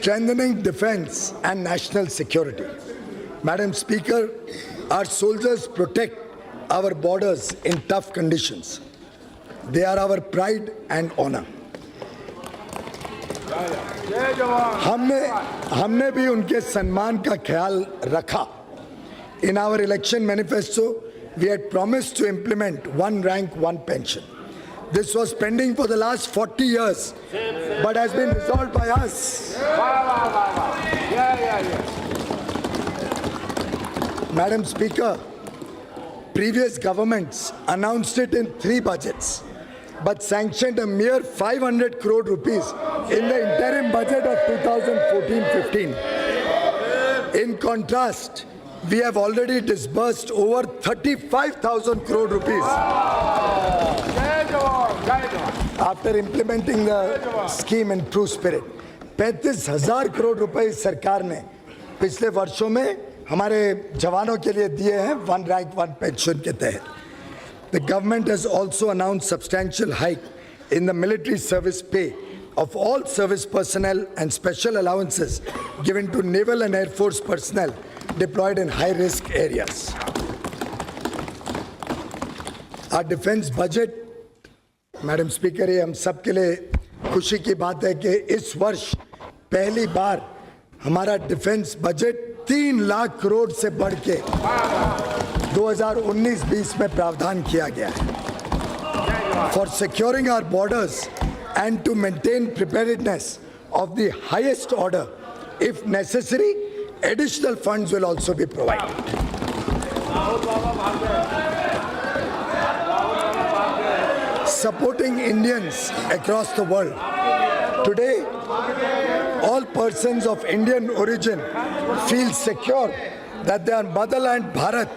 strengthening defense and national security. Madam Speaker, our soldiers protect our borders in tough conditions. They are our pride and honor. हमने भी उनके सम्मान का ख्याल रखा. In our election manifesto, we had promised to implement one rank, one pension. This was pending for the last 40 years, but has been resolved by us. Madam Speaker, previous governments announced it in 3 budgets, but sanctioned a mere 500 crore rupees in the interim budget of 2014-15. In contrast, we have already disbursed over 35,000 crore rupees. After implementing the scheme in true spirit, 35,000 crore रुपए सरकार ने पिछले वर्षों में हमारे जवानों के लिए दिए हैं वन रैंक वन पेंशन के तहत. The government has also announced substantial hike in the military service pay of all service personnel and special allowances given to naval and air force personnel deployed in high-risk areas. Our defense budget, Madam Speaker, ये हम सब के लिए खुशी की बात है कि इस वर्ष पहली बार हमारा डिफेंस बजट 3 लाख करोड़ से बढ़ के 2019-20 में प्रावधान किया गया है. For securing our borders and to maintain preparedness of the highest order, if necessary, additional funds will also be provided. Supporting Indians across the world. Today, all persons of Indian origin feel secure that their motherland Bharat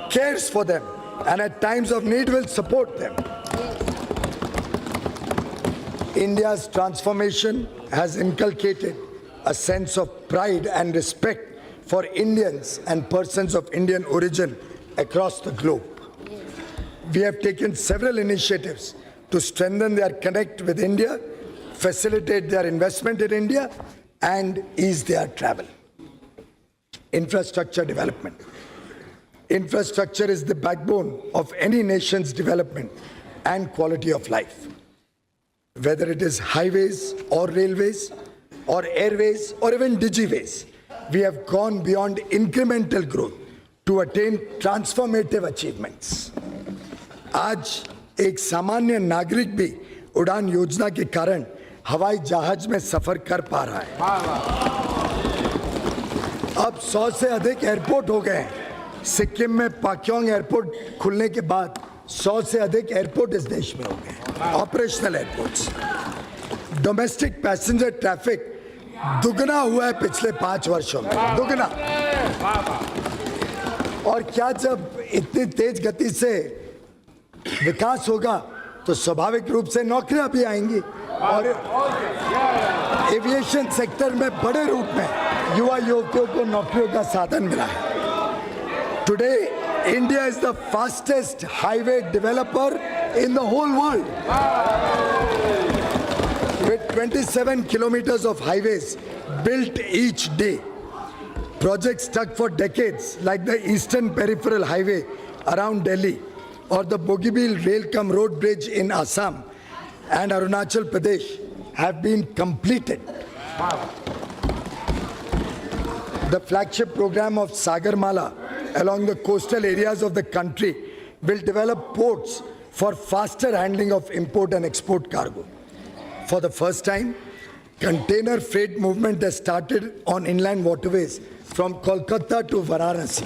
cares for them and at times of need will support them. India's transformation has inculcated a sense of pride and respect for Indians and persons of Indian origin across the globe. We have taken several initiatives to strengthen their connect with India, facilitate their investment in India, and ease their travel. Infrastructure development. Infrastructure is the backbone of any nation's development and quality of life. Whether it is highways or railways or airways or even digiways, we have gone beyond incremental growth to attain transformative achievements. आज एक सामान्य नागरिक भी उड़ान योजना के कारण हवाई जहाज में सफर कर पा रहा है. अब 100 से अधिक एयरपोर्ट हो गए हैं. सिक्किम में पाक्योंग एयरपोर्ट खुलने के बाद 100 से अधिक एयरपोर्ट इस देश में हो गए हैं, operational airports. Domestic passenger traffic दुगना हुआ है पिछले 5 वर्षों में, दुगना. और क्या जब इतनी तेज गति से विकास होगा तो स्वाभाविक रूप से नौकरियां भी आएंगी और एविएशन सेक्टर में बड़े रूप में युवा युवतियों को नौकरियों का साधन मिला है. Today India is the fastest highway developer in the whole world. With 27 kilometers of highways built each day, projects stuck for decades like the Eastern Peripheral Highway around Delhi or the Bogibeel Rail-cum Road Bridge in Assam and Arunachal Pradesh have been completed. The flagship program of Sagarmala along the coastal areas of the country will develop ports for faster handling of import and export cargo. For the first time, container freight movement has started on inland waterways from Kolkata to Varanasi.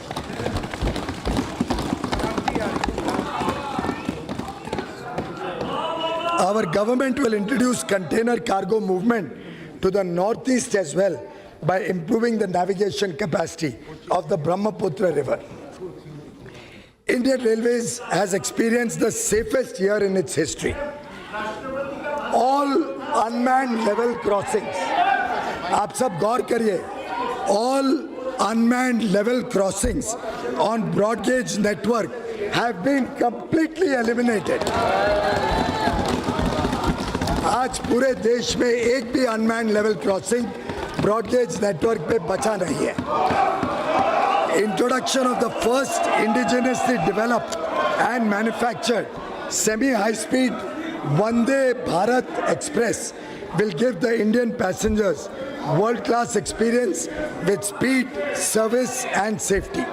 Our government will introduce container cargo movement to the northeast as well by improving the navigation capacity of the Brahmaputra River. Indian Railways has experienced the safest year in its history. All unmanned level crossings, आप सब गौर करिए, all unmanned level crossings on broad gauge network have been completely eliminated. आज पूरे देश में एक भी unmanned level crossing broad gauge network पे बचा नहीं है। Introduction of the first indigenously developed and manufactured semi-high-speed Vande Bharat Express will give the Indian passengers world-class experience with speed, service and safety.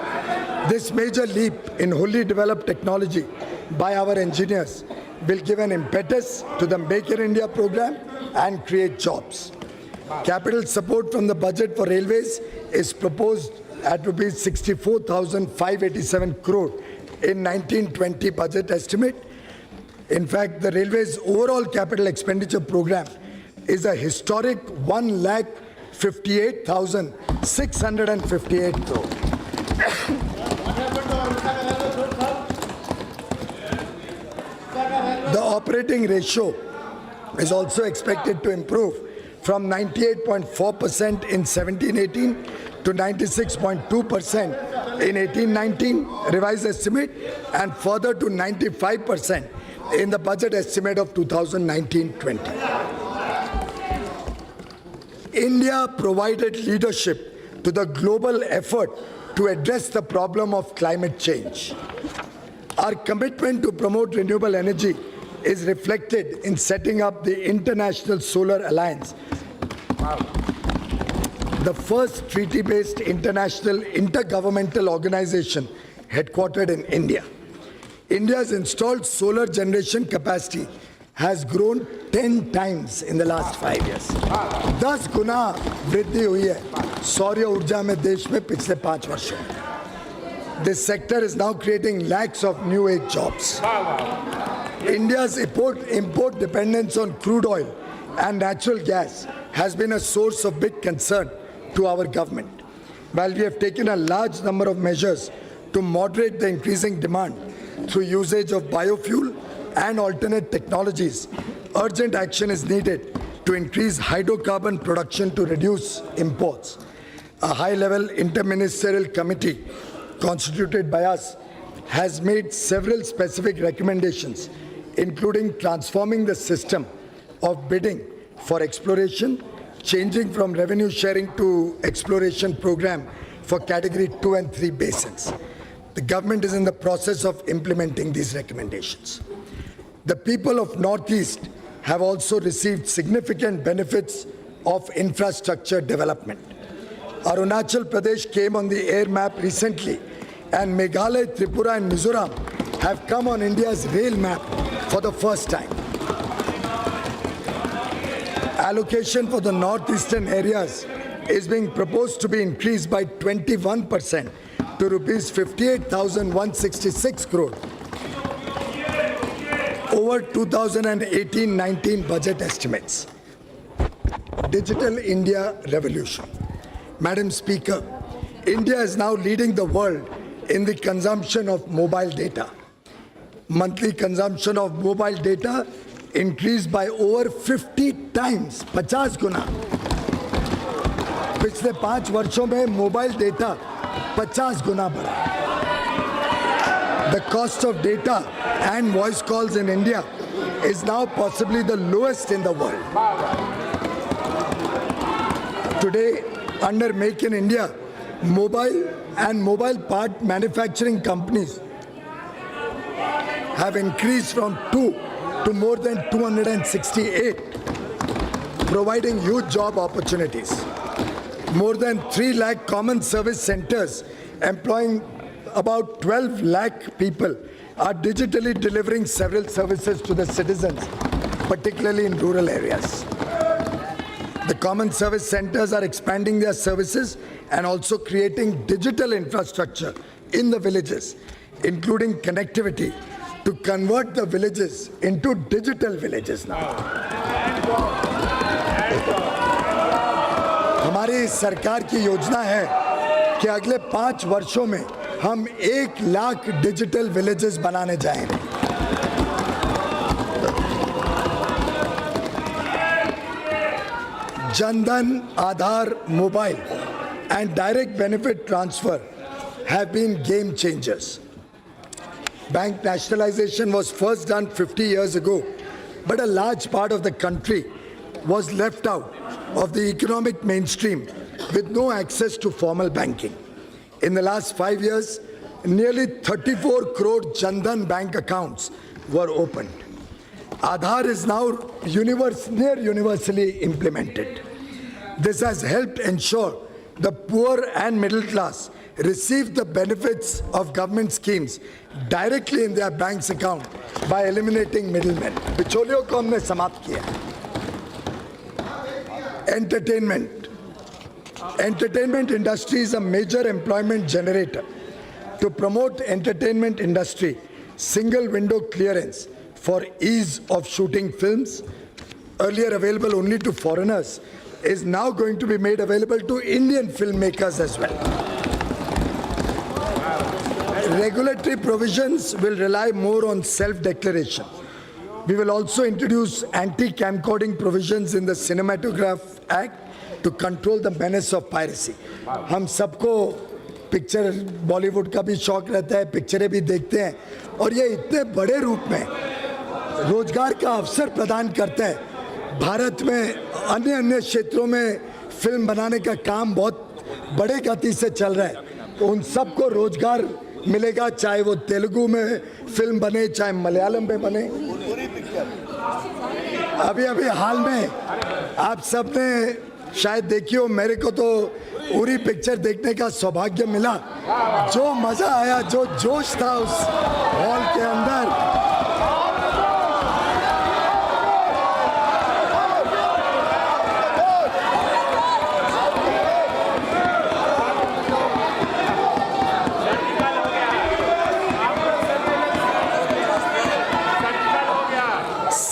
This major leap in wholly developed technology by our engineers will give an impetus to the Make in India program and create jobs. Capital support from the budget for railways is proposed at rupees 64,587 crore in 1920 budget estimate. In fact, the railways overall capital expenditure program is a historic 1,58,658 crore. The operating ratio is also expected to improve from 98.4% in 17-18 to 96.2% in 18-19 revised estimate and further to 95% in the budget estimate of 2019-20. India provided leadership to the global effort to address the problem of climate change. Our commitment to promote renewable energy is reflected in setting up the International Solar Alliance, the first treaty-based international intergovernmental organization headquartered in India. India's installed solar generation capacity has grown 10 times in the last 5 years. 10 गुना वृद्धि हुई है सौर ऊर्जा में देश में पिछले 5 वर्षों में. This sector is now creating lakhs of new age jobs. India's import dependence on crude oil and natural gas has been a source of big concern to our government. While we have taken a large number of measures to moderate the increasing demand through usage of biofuel and alternate technologies, urgent action is needed to increase hydrocarbon production to reduce imports. A high-level interministerial committee constituted by us has made several specific recommendations, including transforming the system of bidding for exploration, changing from revenue sharing to exploration program for category 2 and 3 basins. The government is in the process of implementing these recommendations. The people of Northeast have also received significant benefits of infrastructure development. Arunachal Pradesh came on the air map recently, and Meghalaya, Tripura and Mizoram have come on India's rail map for the first time. Allocation for the northeastern areas is being proposed to be increased by 21% to rupees 58,166 crore over 2018-19 budget estimates. Digital India revolution. Madam Speaker, India is now leading the world in the consumption of mobile data. Monthly consumption of mobile data increased by over 50 times, 50 गुना. पिछले 5 वर्षों में mobile data 50 गुना बढ़ा. The cost of data and voice calls in India is now possibly the lowest in the world. Today, under Make in India, mobile and mobile part manufacturing companies have increased from 2 to more than 268, providing huge job opportunities. More than 3 lakh common service centers employing about 12 lakh people are digitally delivering several services to the citizens, particularly in rural areas. The common service centers are expanding their services and also creating digital infrastructure in the villages, including connectivity to convert the villages into digital villages now. हमारी सरकार की योजना है कि अगले 5 वर्षों में हम 1 लाख डिजिटल विलेजेस बनाने जाएंगे. Jandan, Aadhaar, mobile and direct benefit transfer have been game changers. Bank nationalization was first done 50 years ago, but a large part of the country was left out of the economic mainstream with no access to formal banking. In the last 5 years, nearly 34 crore Jan Dhan bank accounts were opened. Aadhaar is now near universally implemented. This has helped ensure the poor and middle class receive the benefits of government schemes directly in their bank's account by eliminating middlemen. बिचौलियों को हमने समाप्त किया. Entertainment industry is a major employment generator. To promote entertainment industry, single window clearance for ease of shooting films, earlier available only to foreigners, is now going to be made available to Indian filmmakers as well. Regulatory provisions will rely more on self-declaration. We will also introduce anti-camcording provisions in the Cinematograph Act to control the menace of piracy. हम सबको picture Bollywood का भी शौक रहता है, पिक्चरें भी देखते हैं और ये इतने बड़े रूप में रोजगार का अवसर प्रदान करता है. भारत में अन्य क्षेत्रों में फिल्म बनाने का काम बहुत बड़े गति से चल रहा है. तो उन सबको रोजगार मिलेगा, चाहे वो तेलुगु में फिल्म बने, चाहे मलयालम में बने. अभी हाल में आप सब ने शायद देखी हो, मेरे को तो उरी पिक्चर देखने का सौभाग्य मिला. जो मजा आया, जो जोश था उस हॉल के अंदर.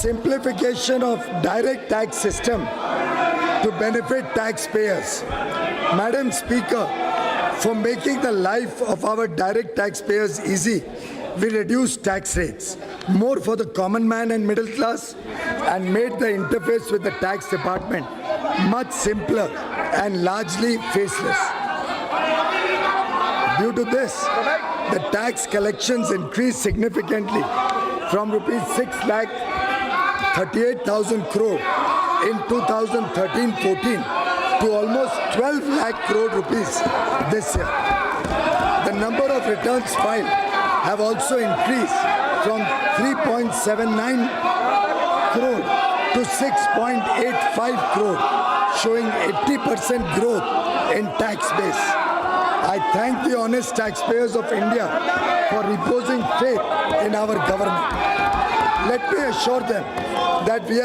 Simplification of direct tax system to benefit taxpayers. Madam Speaker, for making the life of our direct taxpayers easy, we reduced tax rates more for the common man and middle class and made the interface with the tax department much simpler and largely faceless. Due to this, the tax collections increased significantly from rupees 6,38,000 crore in 2013-14 to almost 12 lakh crore rupees this year. The number of returns filed have also increased from 3.79 crore to 6.85 crore, showing 80% growth in tax base. I thank the honest taxpayers of India for reposing faith in our government. Let me assure them that we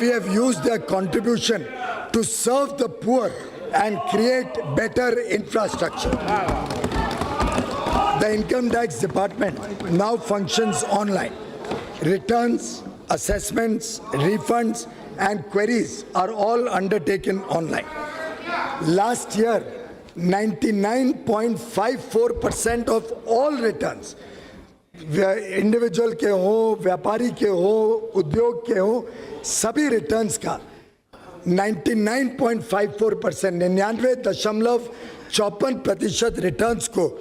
have used their contribution to serve the poor and create better infrastructure. The Income Tax Department now functions online. Returns, assessments, refunds, and queries are all undertaken online. Last year, 99.54% of all returns, individual के हो, व्यापारी के हो, उद्योग के हो, सभी returns का 99.54%, 99.54% रिटर्न्स को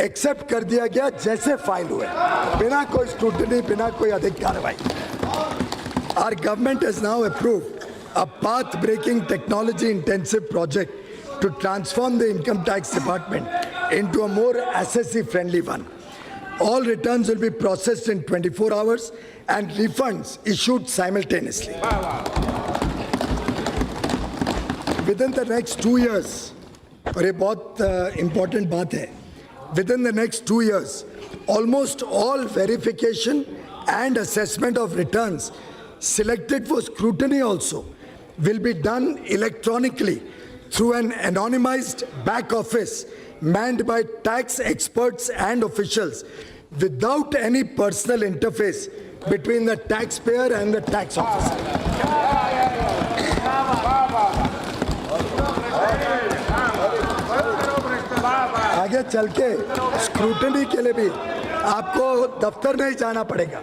एक्सेप्ट कर दिया गया जैसे फाइल हुए, बिना कोई स्क्रूटनी, बिना कोई अधिक कार्रवाई. Our government has now approved a path-breaking technology-intensive project to transform the income tax department into a more assessee-friendly one. All returns will be processed in 24 hours and refunds issued simultaneously. Within the next 2 years, और ये बहुत important बात है, within the next 2 years, almost all verification and assessment of returns selected for scrutiny also will be done electronically through an anonymized back office manned by tax experts and officials without any personal interface between the taxpayer and the tax officer. आगे चल के scrutiny के लिए भी आपको दफ्तर नहीं जाना पड़ेगा.